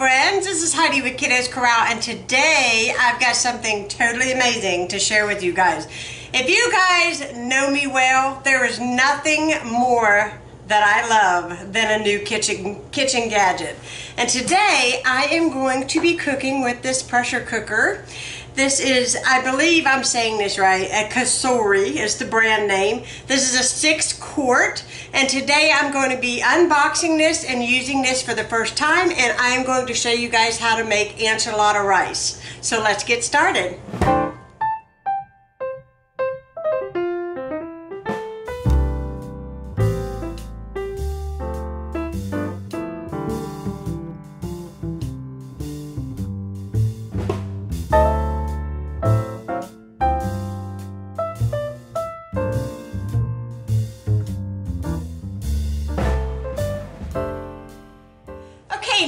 friends, this is Heidi with Kiddos Corral, and today I've got something totally amazing to share with you guys. If you guys know me well, there is nothing more that I love than a new kitchen gadget. And today I am going to be cooking with this pressure cooker. This is, I believe I'm saying this right, a Cosori is the brand name. This is a 6-quart, and today I'm going to be unboxing this and using this for the first time, and I am going to show you guys how to make enchilada rice. So let's get started.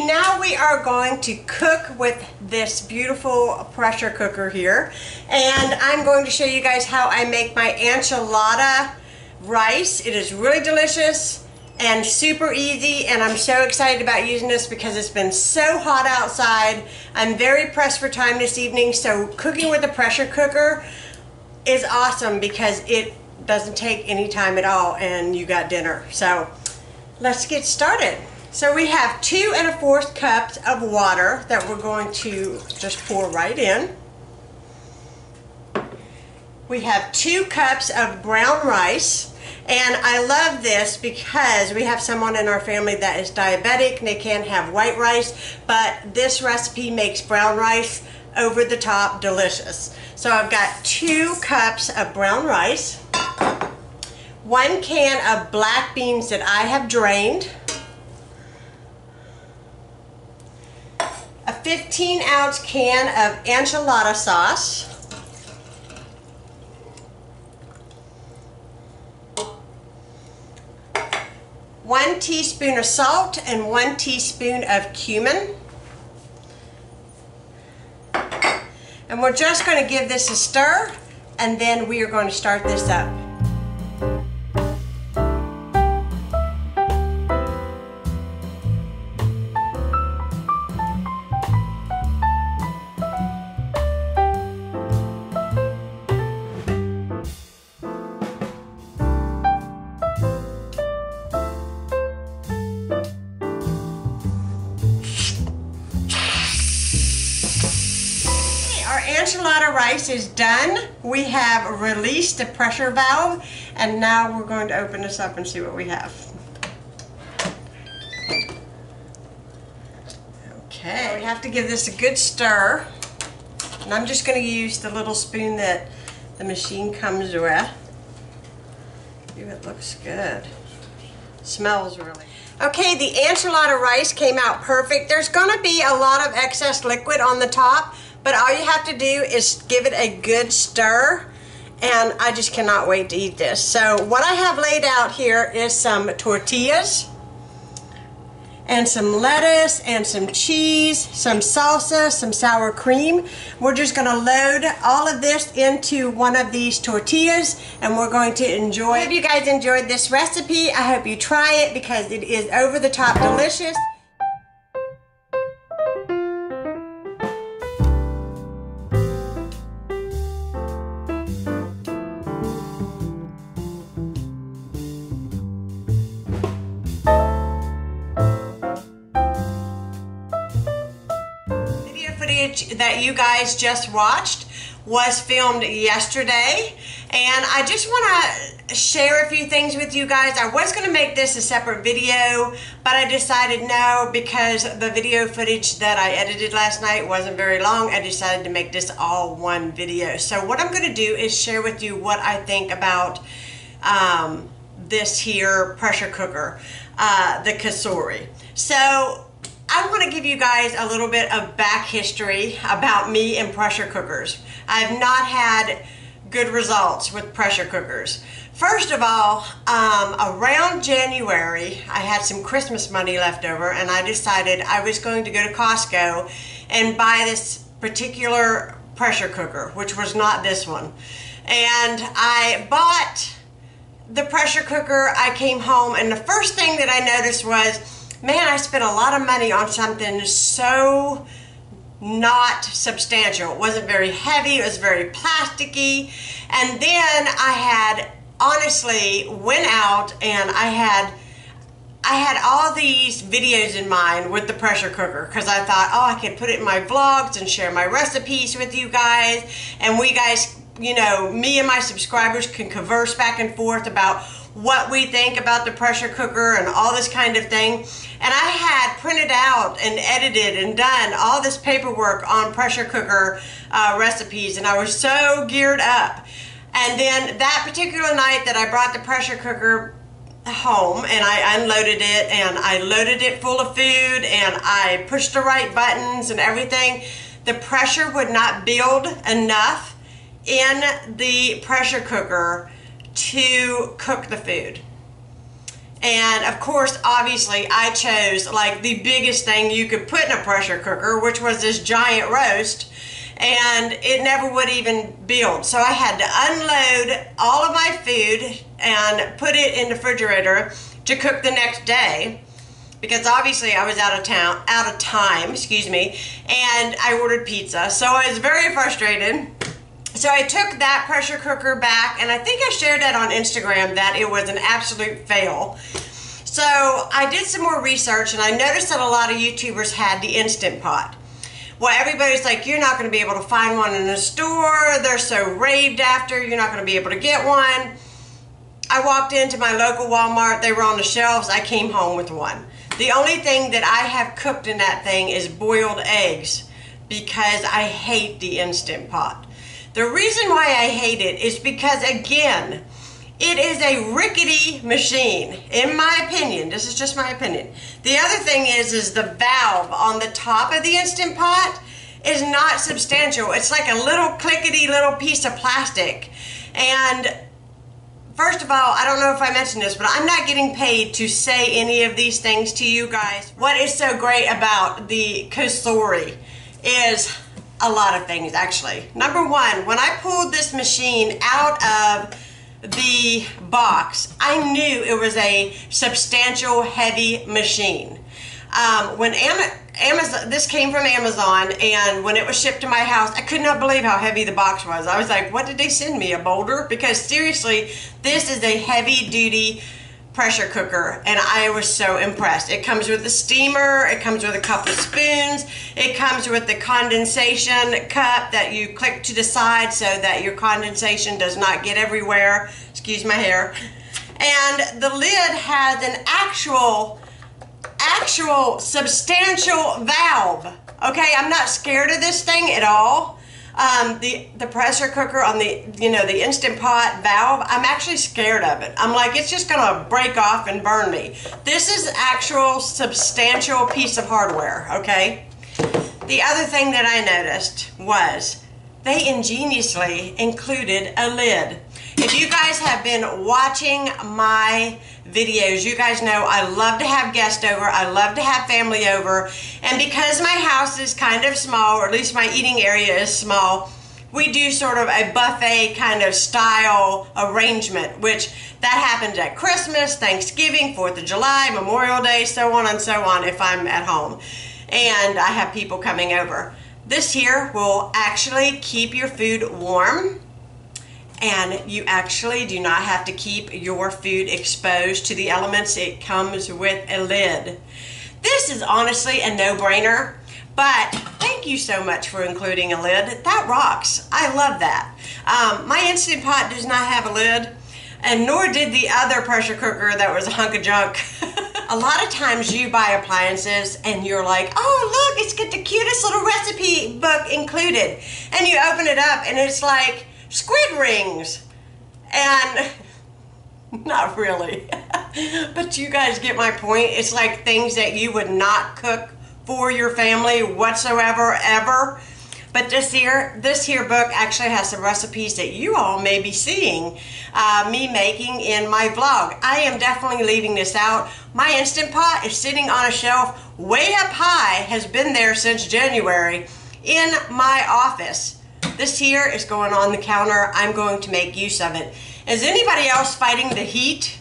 Now we are going to cook with this beautiful pressure cooker here, and I'm going to show you guys how I make my enchilada rice. It is really delicious and super easy, and I'm so excited about using this because it's been so hot outside. I'm very pressed for time this evening, so cooking with a pressure cooker is awesome because it doesn't take any time at all and you got dinner. So let's get started. So we have 2 1/4 cups of water that we're going to just pour right in. We have 2 cups of brown rice, and I love this because we have someone in our family that is diabetic and they can't have white rice, but this recipe makes brown rice over the top delicious. So I've got 2 cups of brown rice, 1 can of black beans that I have drained, a 15-ounce can of enchilada sauce, one teaspoon of salt and 1 teaspoon of cumin. And we're just going to give this a stir, and then we are going to start this up. Enchilada rice is done. We have released the pressure valve, and now we're going to open this up and see what we have. Okay, we have to give this a good stir, and I'm just going to use the little spoon that the machine comes with. Ooh, it looks good. Smells really. Okay, the enchilada rice came out perfect. There's going to be a lot of excess liquid on the top, but all you have to do is give it a good stir, and I just cannot wait to eat this. So what I have laid out here is some tortillas, and some lettuce, and some cheese, some salsa, some sour cream. We're just going to load all of this into one of these tortillas, and we're going to enjoy it. I hope you guys enjoyed this recipe. I hope you try it because it is over the top delicious. That you guys just watched was filmed yesterday, and I just want to share a few things with you guys. I was going to make this a separate video, but I decided no, because the video footage that I edited last night wasn't very long. I decided to make this all one video. So what I'm going to do is share with you what I think about this here pressure cooker, the Cosori. So I want to give you guys a little bit of back history about me and pressure cookers. I've not had good results with pressure cookers. First of all, around January, I had some Christmas money left over, and I decided I was going to go to Costco and buy this particular pressure cooker, which was not this one. And I bought the pressure cooker. I came home, and the first thing that I noticed was man, I spent a lot of money on something so not substantial. It wasn't very heavy, it was very plasticky. And then I had honestly went out and I had all these videos in mind with the pressure cooker, because I thought, oh, I could put it in my vlogs and share my recipes with you guys, and we guys, you know, me and my subscribers can converse back and forth about what we think about the pressure cooker and all this kind of thing. And I had printed out and edited and done all this paperwork on pressure cooker recipes, and I was so geared up. And then that particular night that I brought the pressure cooker home and I unloaded it and I loaded it full of food and I pushed the right buttons and everything, the pressure would not build enough in the pressure cooker to cook the food. And of course, obviously, I chose like the biggest thing you could put in a pressure cooker, which was this giant roast, and it never would even build. So I had to unload all of my food and put it in the refrigerator to cook the next day, because obviously I was out of time, and I ordered pizza. So I was very frustrated. So I took that pressure cooker back, and I think I shared that on Instagram that it was an absolute fail. So I did some more research, and I noticed that a lot of YouTubers had the Instant Pot. Well, everybody's like, you're not going to be able to find one in the store. They're so raved after, you're not going to be able to get one. I walked into my local Walmart. They were on the shelves. I came home with one. The only thing that I have cooked in that thing is boiled eggs, because I hate the Instant Pot. The reason why I hate it is because, again, it is a rickety machine, in my opinion. This is just my opinion. The other thing is the valve on the top of the Instant Pot is not substantial. It's like a little clickety little piece of plastic. And first of all, I don't know if I mentioned this, but I'm not getting paid to say any of these things to you guys. What is so great about the Cosori is a lot of things, actually. Number one, when I pulled this machine out of the box, I knew it was a substantial, heavy machine. When Amazon, this came from Amazon, and when it was shipped to my house, I could not believe how heavy the box was. I was like, what did they send me, a boulder? Because seriously, this is a heavy-duty pressure cooker, and I was so impressed. It comes with a steamer, it comes with a couple spoons, it comes with the condensation cup that you click to the side so that your condensation does not get everywhere. Excuse my hair. And the lid has an actual substantial valve. Okay, I'm not scared of this thing at all. The pressure cooker on the, the Instant Pot valve, I'm actually scared of it. I'm like, it's just gonna break off and burn me. This is actual substantial piece of hardware, okay? The other thing that I noticed was they ingeniously included a lid. If you guys have been watching my videos, you guys know I love to have guests over, I love to have family over, and because my house is kind of small, or at least my eating area is small, we do sort of a buffet kind of style arrangement, which that happens at Christmas, Thanksgiving, 4th of July, Memorial Day, so on and so on if I'm at home and I have people coming over. This here will actually keep your food warm, and you actually do not have to keep your food exposed to the elements. It comes with a lid. This is honestly a no-brainer, but thank you so much for including a lid. That rocks. I love that. My Instant Pot does not have a lid, and nor did the other pressure cooker that was a hunk of junk. A lot of times you buy appliances and you're like, oh look, it's got the cutest little recipe book included. And you open it up and it's like squid rings. And not really. But you guys get my point. It's like things that you would not cook for your family whatsoever, ever. But this here book actually has some recipes that you all may be seeing me making in my vlog. I am definitely leaving this out. My Instant Pot is sitting on a shelf way up high, has been there since January in my office. This here is going on the counter. I'm going to make use of it. Is anybody else fighting the heat?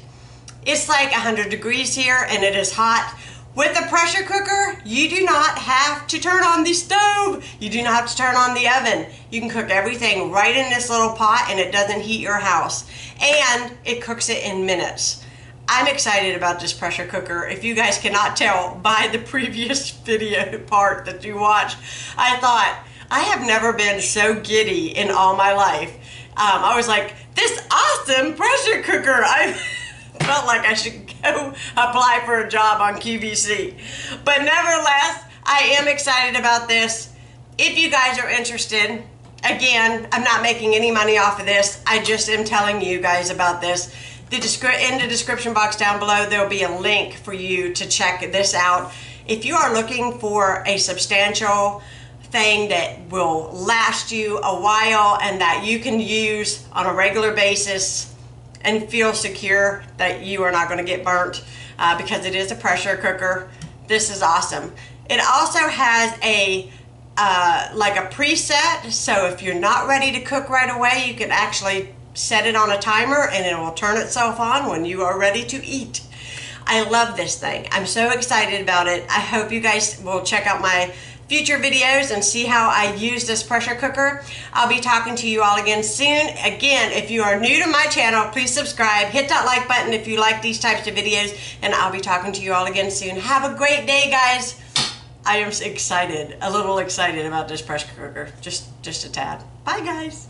It's like 100 degrees here and it is hot. With a pressure cooker, you do not have to turn on the stove. You do not have to turn on the oven. You can cook everything right in this little pot and it doesn't heat your house. And it cooks it in minutes. I'm excited about this pressure cooker. If you guys cannot tell by the previous video part that you watched, I thought, I have never been so giddy in all my life. I was like, this awesome pressure cooker. I felt like I should go apply for a job on QVC. But nevertheless, I am excited about this. If you guys are interested, again, I'm not making any money off of this. I just am telling you guys about this. In the description box down below, there will be a link for you to check this out. If you are looking for a substantial thing that will last you a while and that you can use on a regular basis and feel secure that you are not going to get burnt because it is a pressure cooker, this is awesome. It also has a like a preset, so if you're not ready to cook right away, you can actually set it on a timer and it will turn itself on when you are ready to eat. I love this thing. I'm so excited about it. I hope you guys will check out my future videos and see how I use this pressure cooker. I'll be talking to you all again soon. Again, if you are new to my channel, please subscribe. Hit that like button if you like these types of videos, and I'll be talking to you all again soon. Have a great day, guys. I am excited, a little excited about this pressure cooker. Just a tad. Bye, guys.